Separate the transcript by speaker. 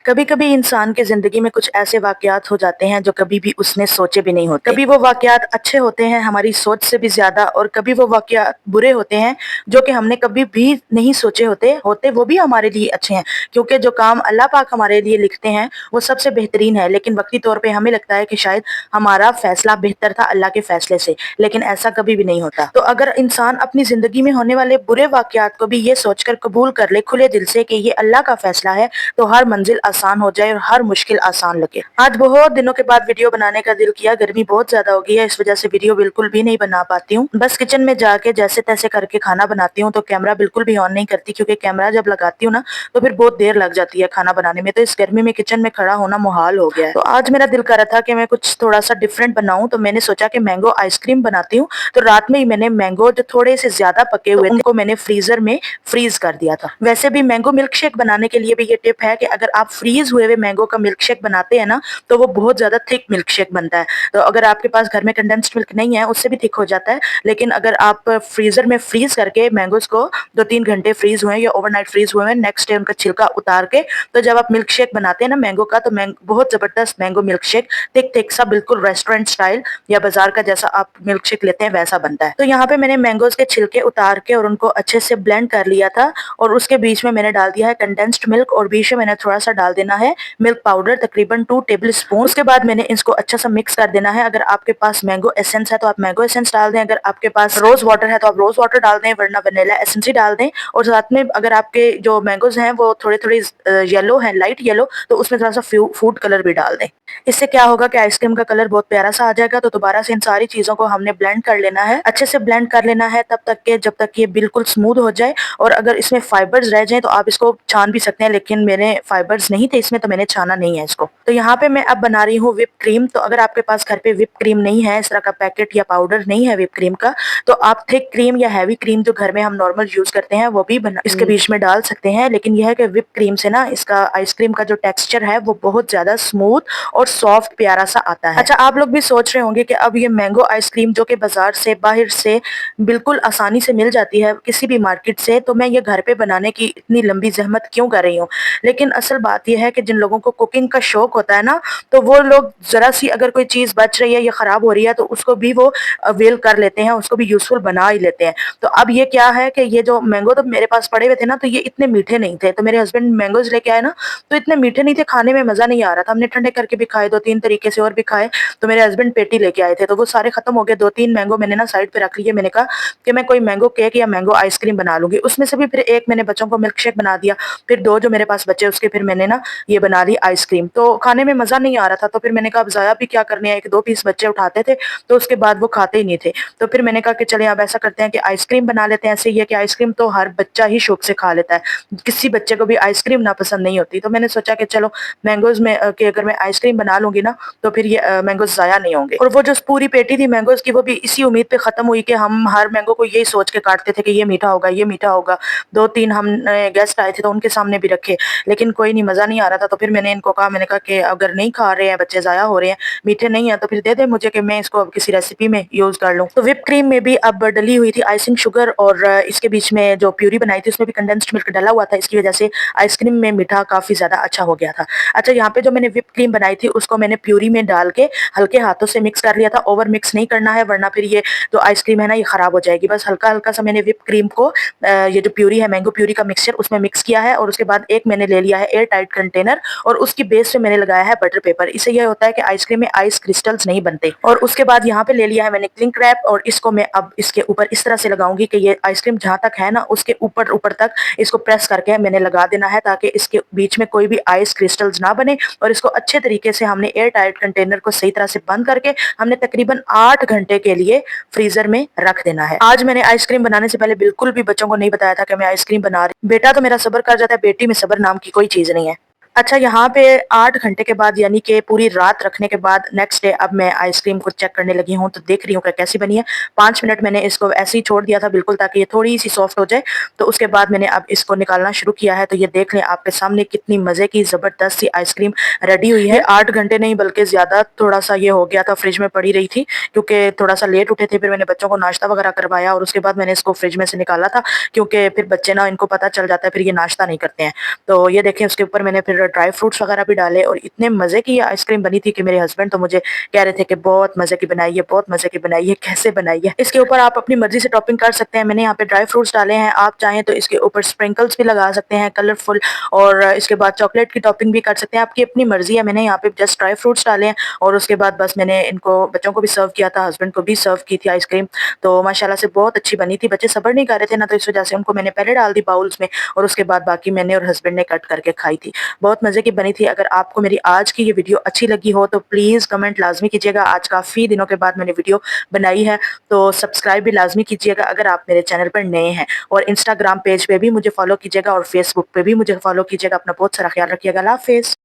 Speaker 1: कभी कभी इंसान की जिंदगी में कुछ ऐसे वाकयात हो जाते हैं जो कभी भी उसने सोचे भी नहीं होते। कभी वो वाकयात अच्छे होते हैं हमारी सोच से भी ज्यादा, और कभी वो वाकयात बुरे होते हैं जो कि हमने कभी भी नहीं सोचे होते होते वो भी हमारे लिए अच्छे हैं, क्योंकि जो काम अल्लाह पाक हमारे लिए लिखते हैं वो सबसे बेहतरीन है। लेकिन वक्ती तौर पे हमें लगता है कि शायद हमारा फैसला बेहतर था अल्लाह के फैसले से, लेकिन ऐसा कभी भी नहीं होता। तो अगर इंसान अपनी जिंदगी में होने वाले बुरे वाकयात को भी ये सोचकर कबूल कर ले खुले दिल से कि ये अल्लाह का फैसला है, तो हर मंजिल आसान हो जाए और हर मुश्किल आसान लगे। आज बहुत दिनों के बाद वीडियो बनाने का दिल किया। गर्मी बहुत ज्यादा हो गई है, इस वजह से वीडियो बिल्कुल भी नहीं बना पाती हूँ। बस किचन में जाके जैसे तैसे करके खाना बनाती हूँ, तो कैमरा बिल्कुल भी ऑन नहीं करती, क्योंकि कैमरा जब लगाती हूँ ना तो फिर बहुत देर लग जाती है खाना बनाने में। तो इस गर्मी में किचन में खड़ा होना मुहाल हो गया है। तो आज मेरा दिल कर रहा था कि मैं कुछ थोड़ा सा डिफरेंट बनाऊं, तो मैंने सोचा कि मैंगो आइसक्रीम बनाती हूँ। तो रात में ही मैंने मैंगो जो थोड़े से ज्यादा पके हुए थे उनको मैंने फ्रीजर में फ्रीज कर दिया था। वैसे भी मैंगो मिल्क शेक बनाने के लिए भी ये टिप है कि अगर आप फ्रीज हुए हुए मैंगो का मिल्क शेक बनाते हैं ना, तो वो बहुत ज्यादा थिक मिल्क शेक बनता है। तो अगर आपके पास घर में कंडेंस्ड मिल्क नहीं है उससे भी थिक हो जाता है, लेकिन अगर आप फ्रीजर में फ्रीज करके मैंगोज को 2-3 घंटे फ्रीज हुए या ओवरनाइट फ्रीज हुए हैं, नेक्स्ट डे उनका छिलका उतार के, तो जब आप मिल्क शेक बनाते हैं ना मैंगो का, तो बहुत जबरदस्त mango milk shake thick thick सा बिल्कुल रेस्टोरेंट स्टाइल या बाजार का जैसा आप मिल्क शेक लेते हैं वैसा बनता है। तो यहाँ पे मैंने मैंगोज के छिलके उतार के और उनको अच्छे से ब्लेंड कर लिया था, और उसके बीच में मैंने डाल दिया है कंडेंस्ड मिल्क, और बीच में मैंने थोड़ा सा डाल देना है मिल्क पाउडर, तकरीबन 2 टेबल स्पून। उसके बाद मैंने इसको अच्छा सा मिक्स कर देना है। अगर आपके पास मैंगो एसेंस है तो आप मैंगो एसेंस डाल दें, अगर आपके पास रोज वाटर है तो आप रोज वाटर डाल दें, वरना वनीला एसेंस ही डाल दें। और साथ में अगर आपके जो मैंगोज हैं वो थोड़े थोड़े येलो है, लाइट येलो, तो उसमें थोड़ा सा फूड कलर भी डाल दें। इससे क्या होगा कि आइसक्रीम का कलर बहुत प्यारा सा आ जाएगा। तो दोबारा से इन सारी चीजों को हमने ब्लेंड कर लेना है, अच्छे से ब्लेंड कर लेना है तब तक के जब तक ये बिल्कुल स्मूथ हो जाए। और अगर इसमें फाइबर्स रह जाए तो आप इसको छान भी सकते हैं, लेकिन मेरे फाइबर्स नहीं थे इसमें, तो मैंने छाना नहीं है इसको। तो यहाँ पे मैं अब बना रही हूँ विप क्रीम। तो अगर आपके पास घर पे विप क्रीम नहीं है, इस तरह का पैकेट या पाउडर नहीं है विप क्रीम का, तो आप थिक क्रीम या हैवी क्रीम जो घर में हम नॉर्मल यूज करते हैं वो भी इसके बीच में डाल सकते हैं। लेकिन यह है कि विप क्रीम से ना इसका आइसक्रीम का जो टेक्सचर है वो बहुत ज्यादा स्मूथ और सॉफ्ट प्यारा सा आता है। अच्छा, आप लोग भी सोच रहे होंगे कि अब ये मैंगो आइसक्रीम जो कि बाजार से बाहर से बिल्कुल आसानी से मिल जाती है किसी भी मार्केट से, तो मैं ये घर पे बनाने की इतनी लंबी जहमत क्यों कर रही हूँ। लेकिन असल बात यह है कि जिन लोगों को कुकिंग का शौक होता है ना, तो वो लोग जरा सी अगर कोई चीज बच रही है या खराब हो रही है तो उसको भी वो अवेल कर लेते हैं, उसको भी यूजफुल बना ही लेते हैं। तो अब ये क्या है कि ये जो मैंगो तो मेरे पास पड़े हुए थे ना, तो ये इतने मीठे नहीं थे। तो मेरे हस्बैंड मैंगोज लेके आए ना, तो इतने मीठे नहीं थे, खाने में मजा नहीं आ रहा था। हमने ठंडे करके भी खाए, 2-3 तरीके से और भी खाए। तो मेरे हस्बैंड पेटी लेके आए थे, तो वो सारे खत्म हो गए। 2-3 मैंगो मैंने ना साइड पे रख लिए। मैंने कहा कि मैं कोई मैंगो केक या मैंगो आइसक्रीम बना लूंगी। उसमें से भी फिर एक मैंने बच्चों को मिल्क शेक बना दिया, फिर 2 जो मेरे पास बचे उसके फिर मैंने ना ये बना ली आइसक्रीम। तो खाने में मजा नहीं आ रहा था, तो फिर मैंने कहा अब जाया भी क्या करने हैं, 1-2 पीस बच्चे उठाते थे तो उसके बाद वो खाते ही नहीं थे। तो फिर मैंने कहा कि चले अब ऐसा करते हैं कि आइसक्रीम बना लेते हैं। ऐसे ही है कि आइसक्रीम तो हर बच्चा ही शौक से खा लेता है, किसी बच्चे को भी आइसक्रीम ना पसंद नहीं होती। तो मैंने सोचा कि चलो मैंगोज में कि अगर मैं आइसक्रीम बना लूंगी ना तो फिर ये मैंगोज जाया नहीं होंगे। और वो जो पूरी पेटी थी मैंगोज की वो भी इसी उम्मीद पे खत्म हुई कि हम हर मैंगो को यही सोच के काटते थे कि ये मीठा होगा, ये मीठा होगा। 2-3 हम गेस्ट आए थे तो उनके सामने भी रखे, लेकिन कोई नहीं, मजा नहीं आ रहा था। तो फिर मैंने इनको कहा, मैंने कहा कि अगर नहीं खा रहे हैं बच्चे, जाया हो रहे हैं, मीठे नहीं है, तो फिर दे दे मुझे कि मैं इसको अब किसी रेसिपी में यूज कर लूं। तो व्हिप क्रीम में भी अब डली हुई थी आइसिंग शुगर, और इसके बीच में जो प्यूरी बनाई थी उसमें भी कंडेंस्ड मिल्क डला हुआ था। इसकी वजह से आइसक्रीम में मीठा काफी ज्यादा अच्छा हो गया था। अच्छा, यहाँ पे जो मैंने व्हिप क्रीम बनाई थी उसको मैंने प्यूरी में डाल के हल्के हाथों से मिक्स कर लिया था। ओवर मिक्स नहीं करना है, वरना फिर ये जो आइसक्रीम है ना ये खराब हो जाएगी। बस हल्का हल्का सा मैंने व्हिप क्रीम को ये जो प्यूरी है मैंगो प्यूरी का मिक्सचर उसमें मिक्स किया है, और उसके बाद एक मैंने ले लिया है एयर टाइट कंटेनर, और उसकी बेस पे मैंने लगाया है बटर पेपर। इससे यह होता है कि आइसक्रीम में आइस क्रिस्टल्स नहीं बनते। और उसके बाद यहाँ पे ले लिया है मैंने क्लिंग रैप, और इसको मैं अब इसके ऊपर इस तरह से लगाऊंगी कि ये आइसक्रीम जहां तक है ना उसके ऊपर ऊपर तक इसको प्रेस करके मैंने लगा देना है, ताकि इसके बीच में कोई भी आइस क्रिस्टल्स ना बने। और इसको अच्छे तरीके से हमने एयर टाइट कंटेनर को सही तरह से बंद करके हमने तकरीबन 8 घंटे के लिए फ्रीजर में रख देना है। आज मैंने आइसक्रीम बनाने से पहले बिल्कुल भी बच्चों को नहीं बताया था कि मैं आइसक्रीम बना रही। बेटा तो मेरा सब्र कर जाता है, बेटी में सब्र नाम की कोई चीज नहीं है। अच्छा, यहाँ पे 8 घंटे के बाद यानी कि पूरी रात रखने के बाद नेक्स्ट डे अब मैं आइसक्रीम को चेक करने लगी हूँ, तो देख रही हूँ कि कैसी बनी है। 5 मिनट मैंने इसको ऐसे ही छोड़ दिया था बिल्कुल, ताकि ये थोड़ी सी सॉफ्ट हो जाए। तो उसके बाद मैंने अब इसको निकालना शुरू किया है। तो ये देख लें आपके सामने कितनी मजे की जबरदस्त सी आइसक्रीम रेडी हुई है। 8 घंटे नहीं बल्कि ज्यादा थोड़ा सा ये हो गया था, फ्रिज में पड़ी रही थी क्योंकि थोड़ा सा लेट उठे थे। फिर मैंने बच्चों को नाश्ता वगैरह करवाया और उसके बाद मैंने इसको फ्रिज में से निकाला था, क्योंकि फिर बच्चे ना इनको पता चल जाता है फिर ये नाश्ता नहीं करते हैं। तो ये देखें उसके ऊपर मैंने फिर ऊपर ड्राई फ्रूट्स वगैरह भी डाले और इतने मज़े की ये आइसक्रीम बनी थी कि मेरे हस्बैंड तो मुझे कह रहे थे कि बहुत मज़े की बनाई है, बहुत मज़े की बनाई है, कैसे बनाई है? इसके ऊपर आप अपनी मर्ज़ी से टॉपिंग कर सकते हैं। मैंने यहाँ पे ड्राई फ्रूट्स डाले हैं, आप चाहें तो इसके ऊपर स्प्रिंकल्स भी लगा सकते हैं कलरफुल और इसके बाद चॉकलेट की टॉपिंग भी कर सकते हैं, आपकी अपनी मर्ज़ी है। मैंने यहाँ पे जस्ट ड्राई फ्रूट्स डाले हैं और उसके बाद बस मैंने इनको बच्चों को भी सर्व किया था, हस्बैंड को भी सर्व की थी आइसक्रीम। तो माशाल्लाह से बहुत अच्छी बनी थी, बच्चे सब्र नहीं कर रहे थे ना, तो इस वज़ह से उनको मैंने पहले डाल दी बाउल्स में और उसके बाद बाकी मैंने और हस्बैंड ने कट करके खाई थी। बहुत मज़े की बनी थी। अगर आपको मेरी आज की ये वीडियो अच्छी लगी हो तो प्लीज़ कमेंट लाज़मी कीजिएगा। आज काफ़ी दिनों के बाद मैंने वीडियो बनाई है, तो सब्सक्राइब भी लाज़मी कीजिएगा अगर आप मेरे चैनल पर नए हैं और इंस्टाग्राम पेज पे भी मुझे फ़ॉलो कीजिएगा और फेसबुक पे भी मुझे फ़ॉलो कीजिएगा। अपना बहुत सारा ख़्याल रखिएगा। अल्लाह हाफ़िज़।